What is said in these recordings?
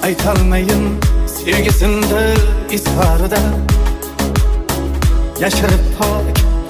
aytolmayin sevgisinde izharida yashirib pok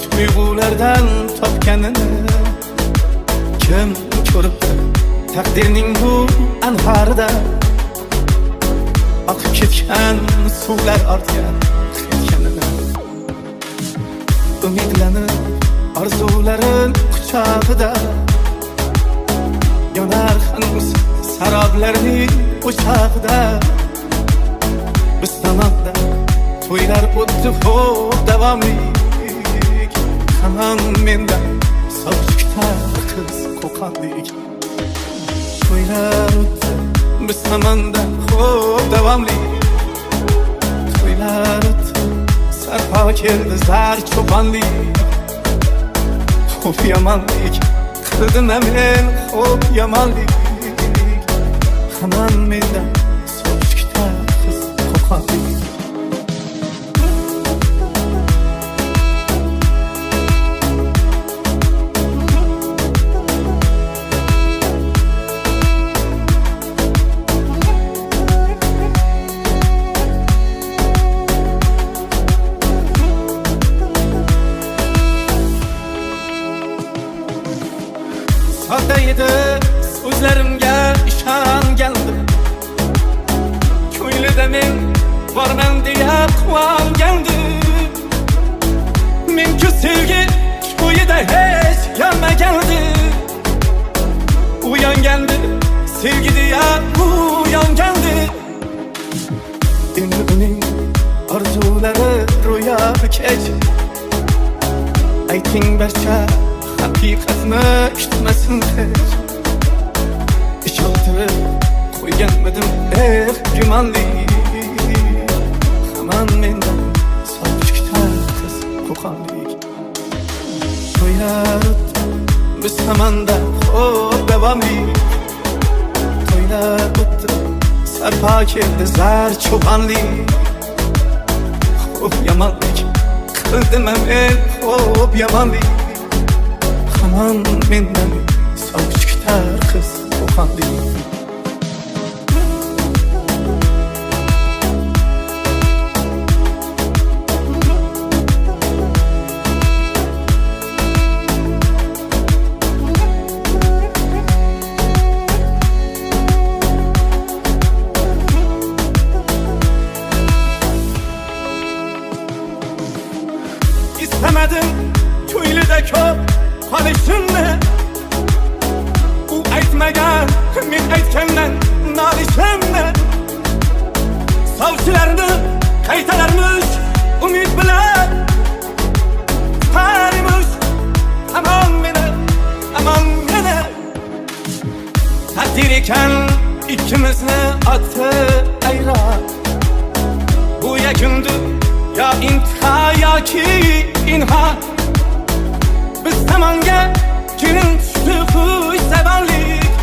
tuyg'ulardan topganini kim ko'ribdi taqdirning bu anharida oqib ketgan suvlar ortga ketganini umidlanib orzularin quchog'ida yonar hanuz saroblarning o'chog'ida biz tomonda to'ylar o'tdi xo'p davomli hamon mendan sovuqda qiz qo'qonlik to'ylar o'tdi biz tomonda xo'p davomli to'ylar o'tdi sarpo keldi zar cho'ponlik xo'p yomonlik qildim men xo'p yomonlik hamon mendan sovuqda qiz qo'qonlik Sodda edi so'zlarimga ishongandim ko'nglida men borman deya quvongandim men-ku sevgi to'yida hech yonmagandi uyongandi sevgi deya uyongandi endi uning orzulari ro'yobi kech ayting barcha haqiqatni kutmasin hech ishontirib qo'yganmidim gumonli hamon mendan sovuqda qiz qo'qonlik to'ylar o'tdi biz tomonda xo'p davomli to'ylar o'tdi sarpo keldi zar cho'ponlik xo'p yomonlik qildim men xo'p yomonlik hamon mendan sovuq kutar qiz qo'qonlik istamadim ko'nglida ko'p qolishimni u aytmagan men aytgandan nolishimni sovchilarni qaytalarmish umid bilan tutarmish hamon meni taqdir ekan ikkimizni otdi ayron bu yakundir yo intiho yoki inho biz tomonga kelin tushdi xushzabonlik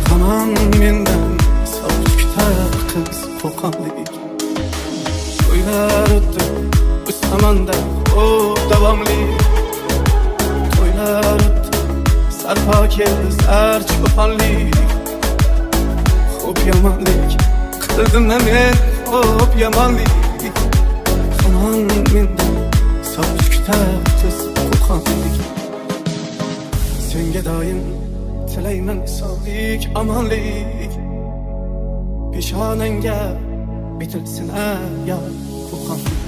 hamon mendan sovuq kutar qiz qo'qonlik to'ylar o'tdi biz tomonda xo'p davomli to'ylar o'tdi sarpo keldi zar cho'ponlik xo'p yomonlik qildim men xo'p yomonlik hamon mendan sovuq kutar qiz qo'qonlik senga doim tilayman sog'lik omonlik peshonangga bitilsin ayol qo'qonlik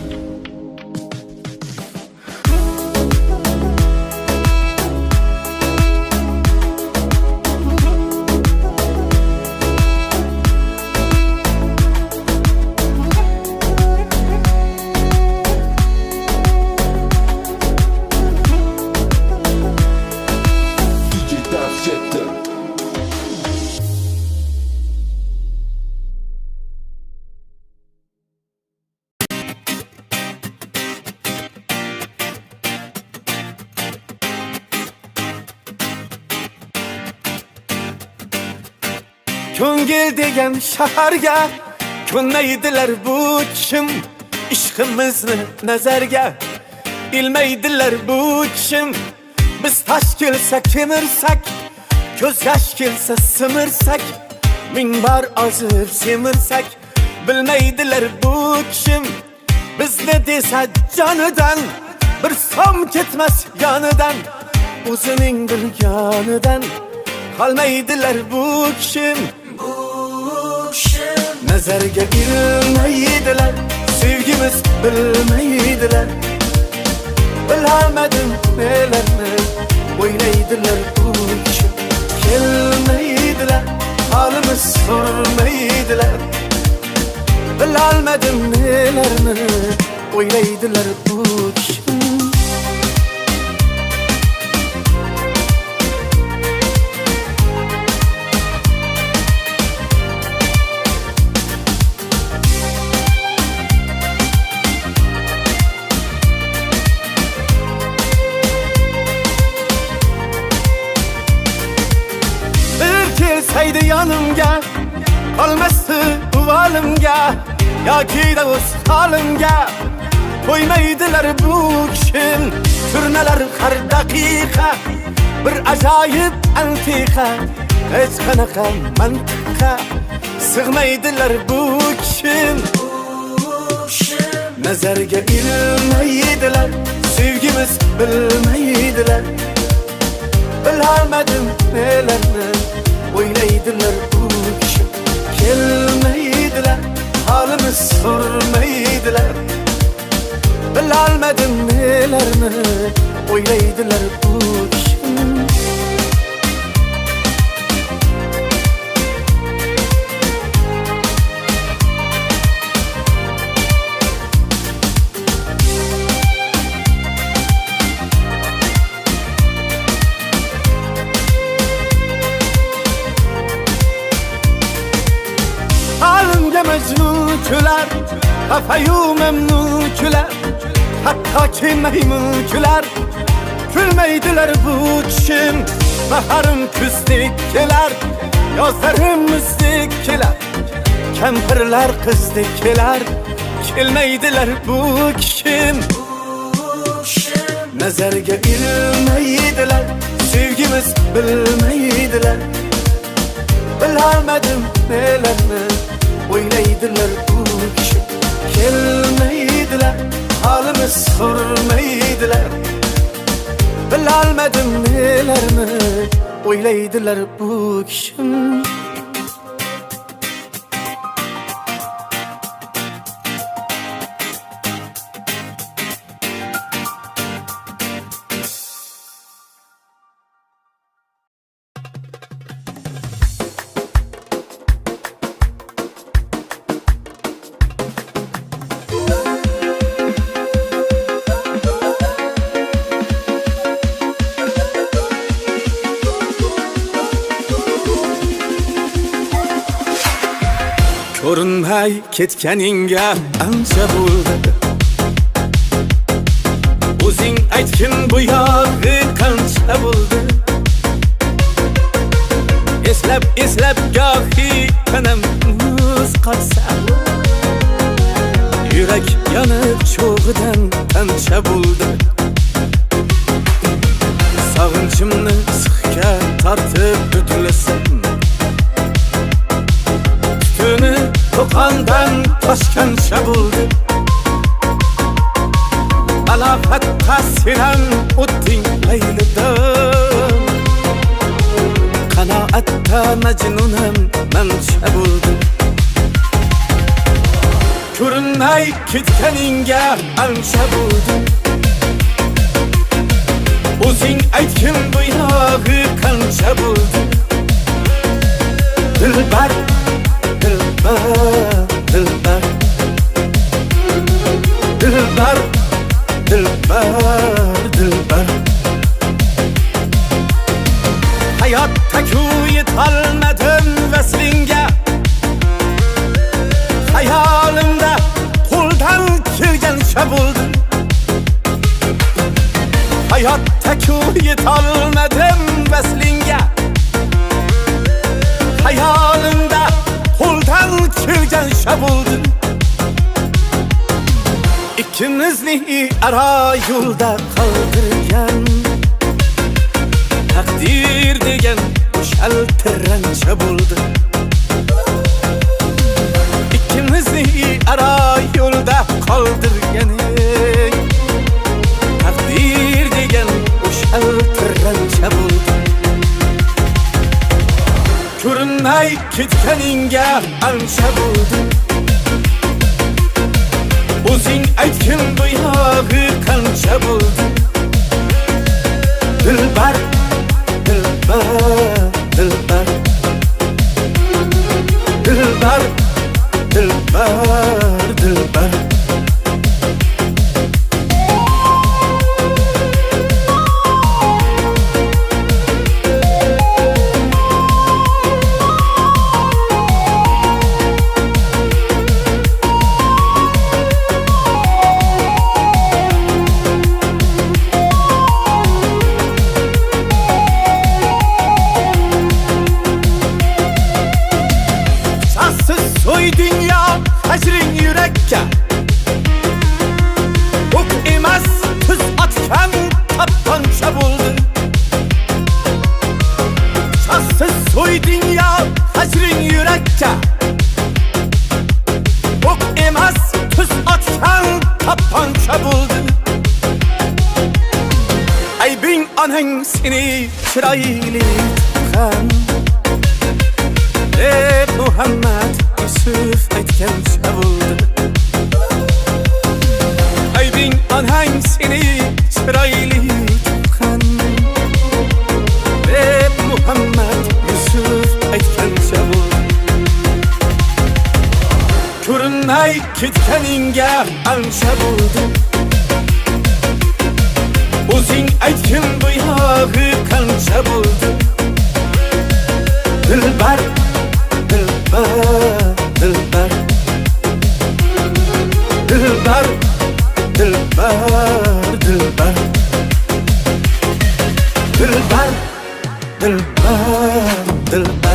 Ko'ngil degan shaharga ko'nmaydilar bu kim ishqimizni nazarga ilmaydilar bu kim biz tosh kelsa kemirsak ko'z yosh kelsa simirsak Minbar azıp semirsak bilmeydiler bu kişim. Biz ne desa canıdan bir som ketmez yanıdan. O'zining bilganidan qolmaydilar bu kişim. Nazarga ilmaydilar, sevgimiz bilmaydilar. Bilamadim nelarni o'ylaydilar bu kişim. Kelmaydilar, halimiz sormaydilar. Bilamadim nelarni o'ylaydilar bu kişim. Kelseydi yanımga, qolmasdi uvalimga yoki da o'z halimga qo'ymaydilar bu kishim. Turnalar har daqiqa bir ajoyib antiqa, hech qanaqa mantiqqa sig'maydilar bu kishim. Nazarga ilmaydilar, sevgimiz bilmaydilar. Bilamadim nelarni o'ylaydilar bu kishim. Kelmaydilar, halimiz sormaydilar. Bilamadim nelarni o'ylaydilar bu kishim. Mecnun küler, kafayu memnun küler. Hatta ki meymun küler, külmeydiler bu kişim. Baharım küzdikkiler, yazlarım müzdikkiler. Kempirler kızdikkiler, kelmeydiler bu kişim. Nazarga ilmaydiler, sevgimiz bilmeydiler. Bilamadim nelarni o'ylaydilar bu kishim. Kelmaydilar, halimiz sormaydilar. Bilamadim nelarni o'ylaydilar bu kishim. Ko'rinmay ketganingga ancha bo'ldi. O'zing aytgin bu yog'i qancha bo'ldi. Eslab gohi tanam muz qotsa, yurak yonib cho'g'idan qancha bo'ldi. Sog'inchimni sixga tortib o'tlasam, to'qondan toshgancha bo'ldi. Balofat ta'siran o'tding laylidan. Qanoatda majnunam mancha bo'ldi. Ko'rinmay ketganingga ancha bo'ldi. O'zing aytgin bu yog'i qancha bo'ldi. Dilbar Dilbar, dilbar, dilbar, dilbar, dilbar. Hayotda-ku yetolmadim vaslinga. Hayolimda qo'ldan kelgancha bo'ldi. Hayotda-ku yetolmadim vaslinga. Hayolimda qo'ldan kelgancha bo'ldi. İkimizni ara yo'lda qoldirgan taqdir degan o'shaltirancha bo'ldi. ko'rinmay ketganingga ancha bo'ldi. O'zing aytgin bu yog'i qancha bo'ldi. Dilbar, dilbar, dilbar, dilbar, dilbar, dilbar. Soy dünya hecrin yürekka ok emas tuz atkan tapanca buldu. Şahsız soy dünya hecrin yürekka ok emas tuz atkan tapanca buldu. Aybin anan seni çıraylı kan Muhammed Yusuf aytgancha bo'ldi. Aybing onang seni chiroyli tuqqan deb Muhammed Yusuf aytgancha bo'ldi. Ko'rinmay ketganingga ancha bo'ldi. O'zing aytgin bu yog'i qancha bo'ldi. Dilbar, dilbar, dilbar, dilbar, dilbar, dilbar, dilbar, dilbar, dilbar.